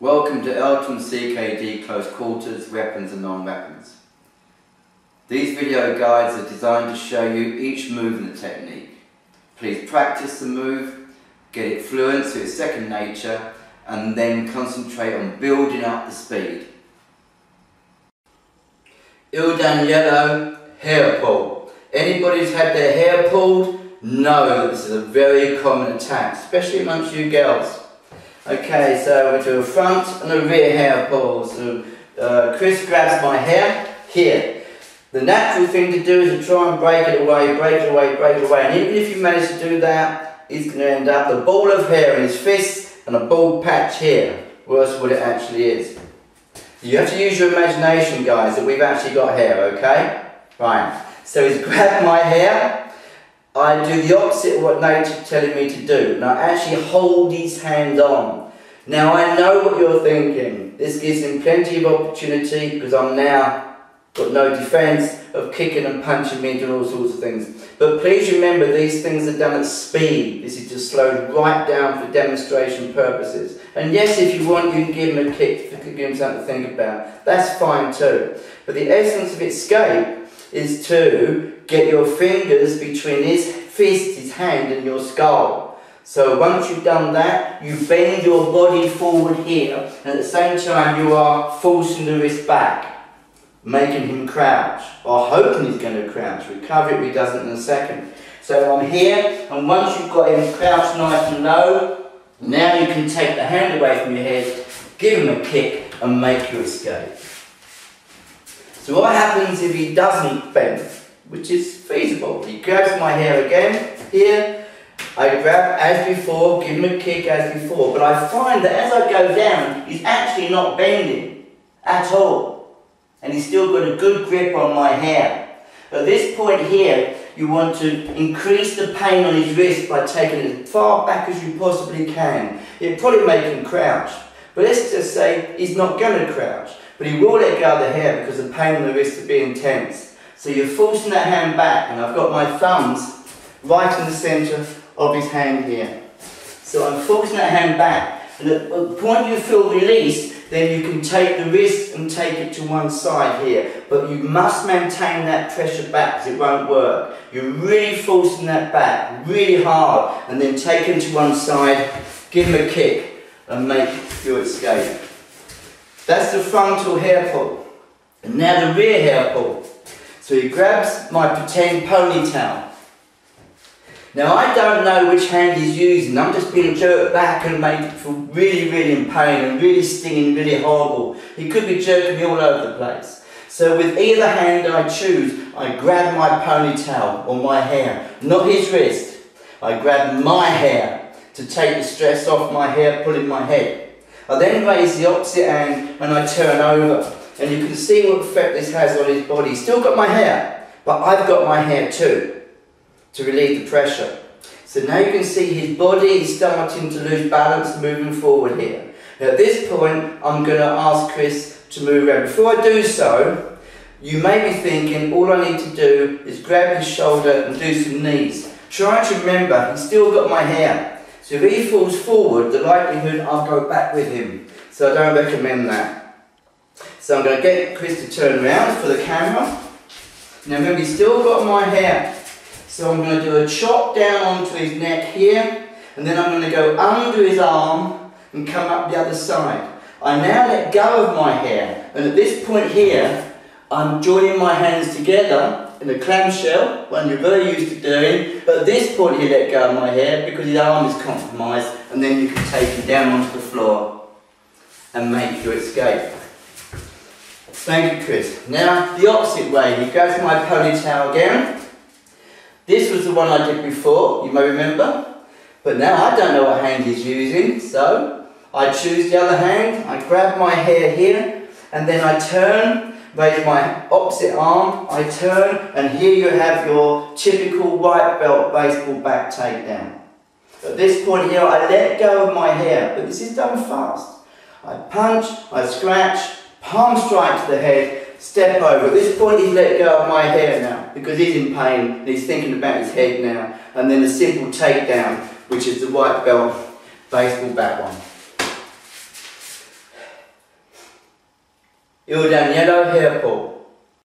Welcome to Elton CKD Close Quarters, Weapons and Non-Weapons. These video guides are designed to show you each movement technique. Please practice the move, get it fluent so it's second nature, and then concentrate on building up the speed. Il Daniello hair pull. Anybody who's had their hair pulled know that this is a very common attack, especially amongst you girls. Okay, so we do a front and a rear hair pull. So Chris grabs my hair here. The natural thing to do is to try and break it away, break it away, break it away. And even if you manage to do that, he's going to end up with a ball of hair in his fist and a bald patch here. Worse than what it actually is. You have to use your imagination, guys, that we've actually got hair, okay? Right, so he's grabbed my hair. I do the opposite of what nature's telling me to do, and I actually hold his hand on. Now I know what you're thinking. This gives him plenty of opportunity because I'm now got no defence of kicking and punching me and doing all sorts of things. But please remember, these things are done at speed. This is just slowed right down for demonstration purposes. And yes, if you want, you can give him a kick, give him something to think about. That's fine too. But the essence of escape is to get your fingers between his fist, his hand, and your skull. So once you've done that, you bend your body forward here, and at the same time you are forcing the wrist back, making him crouch, or hoping he's going to crouch. Recover it if he doesn't in a second. So I'm here, and once you've got him crouched nice and low, now you can take the hand away from your head, give him a kick, and make your escape. So what happens if he doesn't bend, which is feasible? He grabs my hair again, here, I grab as before, give him a kick as before, but I find that as I go down, he's actually not bending at all. And he's still got a good grip on my hair. At this point here, you want to increase the pain on his wrist by taking it as far back as you possibly can. It'll probably make him crouch, but let's just say he's not going to crouch. But he will let go of the hair because the pain on the wrist will be intense. So you're forcing that hand back, and I've got my thumbs right in the centre of his hand here. So I'm forcing that hand back, and at the point you feel release, then you can take the wrist and take it to one side here. But you must maintain that pressure back because it won't work. You're really forcing that back, really hard, and then take him to one side, give him a kick, and make your escape. That's the frontal hair pull. And now the rear hair pull. So he grabs my pretend ponytail. Now I don't know which hand he's using. I'm just being jerked back and made it feel really, really in pain and really stinging, really horrible. He could be jerking me all over the place. So with either hand I choose, I grab my ponytail or my hair, not his wrist. I grab my hair to take the stress off my hair, pulling my head. I then raise the opposite hand and I turn over. And you can see what effect this has on his body. He's still got my hair, but I've got my hair too, to relieve the pressure. So now you can see his body is starting to lose balance moving forward here. Now at this point, I'm going to ask Chris to move around. Before I do so, you may be thinking all I need to do is grab his shoulder and do some knees. Try to remember, he's still got my hair. So if he falls forward, the likelihood I'll go back with him. So I don't recommend that. So I'm going to get Chris to turn around for the camera. Now remember, he's still got my hair. So I'm going to do a chop down onto his neck here. And then I'm going to go under his arm and come up the other side. I now let go of my hair. And at this point here, I'm joining my hands together in a clamshell, one you're very used to doing, but at this point he let go of my hair because his arm is compromised, and then you can take him down onto the floor and make your escape. Thank you, Chris. Now the opposite way, he grabs my ponytail again. This was the one I did before, you may remember, but now I don't know what hand he's using, so I choose the other hand, I grab my hair here, and then I turn, raise my opposite arm, I turn, and here you have your typical white belt baseball back takedown. At this point here, I let go of my hair, but this is done fast. I punch, I scratch, palm strike to the head, step over. At this point, he's let go of my hair now, because he's in pain, and he's thinking about his head now. And then a simple takedown, which is the white belt baseball back one. Il Daniello hair pull.